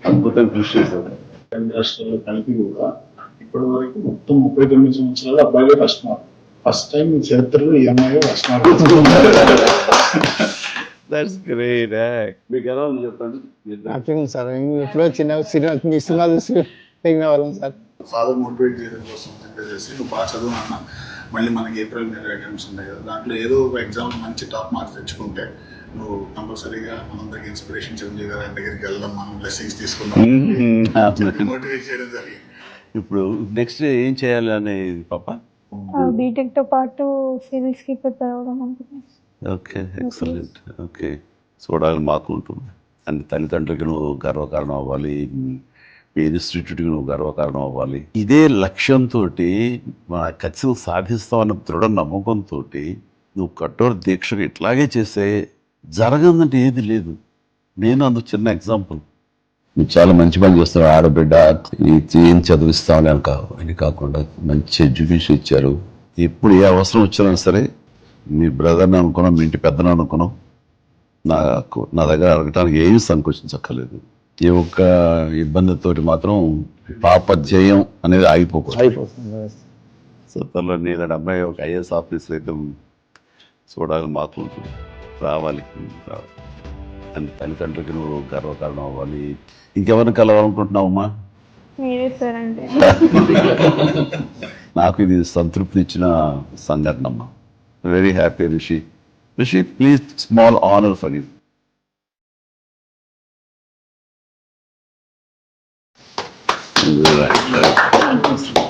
అద్భుతం కృషి చేశారు. రెండు రాష్ట్రాల్లో కలిపి కూడా ఇప్పటి వరకు మొత్తం 39 సంవత్సరాలు అబ్బాయిలే ఫస్ట్ టైం ఈ చరిత్రలో ఈ అమ్మాయి ఫస్ట్ మార్క్. That's great. మీకు ఎలా ఉంది చెప్పండి. సార్ ఎప్పుడో చిన్న సినిమా చూసి పెరిగిన వాళ్ళం సార్. ఫాదర్ మోటివేట్ చేయడం కోసం చెప్పేసి నువ్వు బాగా చదువు అన్న, మళ్ళీ మనకి ఏప్రిల్ మే ఎగ్జామ్స్ ఉంటాయి కదా, దాంట్లో ఏదో ఒక ఎగ్జామ్ మంచి టాప్ మార్క్స్ తెచ్చుకుంటే నువ్వు కంపల్సరీగా మనందరికి ఇన్స్పిరేషన్ చిరంజీవి గారి దగ్గరికి వెళ్దాం, మనం బ్లెస్సింగ్స్ తీసుకుందాం మోటివేట్ చేయడం జరిగింది. ఇప్పుడు నెక్స్ట్ ఏం చేయాలి అనేది పాప? బీటెక్ తో పాటు సివిల్స్ కి ప్రిపేర్ అవ్వడం అనుకుంటున్నాను. Okay, excellent. ఓకే, చూడాలని మాకు ఉంటుంది. అండ్ తల్లిదండ్రులకి నువ్వు గర్వకారణం అవ్వాలి, మీ ఇన్స్టిట్యూట్కి నువ్వు గర్వకారణం అవ్వాలి. ఇదే లక్ష్యంతో మన ఖచ్చితంగా సాధిస్తామన్న దృఢ నమ్మకంతో నువ్వు కఠోర దీక్షగా ఇట్లాగే చేస్తే జరగదంటే ఏది లేదు. నేను అందుకు చిన్న ఎగ్జాంపుల్. నువ్వు చాలా మంచి పని చేస్తావు. ఆడబిడ్డ ఏం చదివిస్తామని అని కాకుండా మంచి ఎడ్యుకేషన్ ఇచ్చారు. ఎప్పుడు ఏ అవసరం వచ్చినా సరే మీ బ్రదర్ని అనుకున్నాం, మీ ఇంటి పెద్దను అనుకున్నాం, నా దగ్గర అడగటానికి ఏమీ సంకోచించక్కర్లేదు. ఈ ఒక్క ఇబ్బందితో మాత్రం పాపధ్యేయం అనేది ఆగిపోతుంది. సో తనలో నేను అమ్మాయి ఒక ఐఏఎస్ ఆఫీసర్ అయితే చూడాలని మాకు ఉంటుంది. రావాలి అని తల్లిదండ్రులకి నువ్వు గర్వకారణం అవ్వాలి. ఇంకెవరిని కలవాలనుకుంటున్నావమ్మా? మీరే సార్ అంటే నాకు ఇది సంతృప్తి ఇచ్చిన సంఘటన అమ్మా. Very happy. Rishi, please, small honour for you. Right.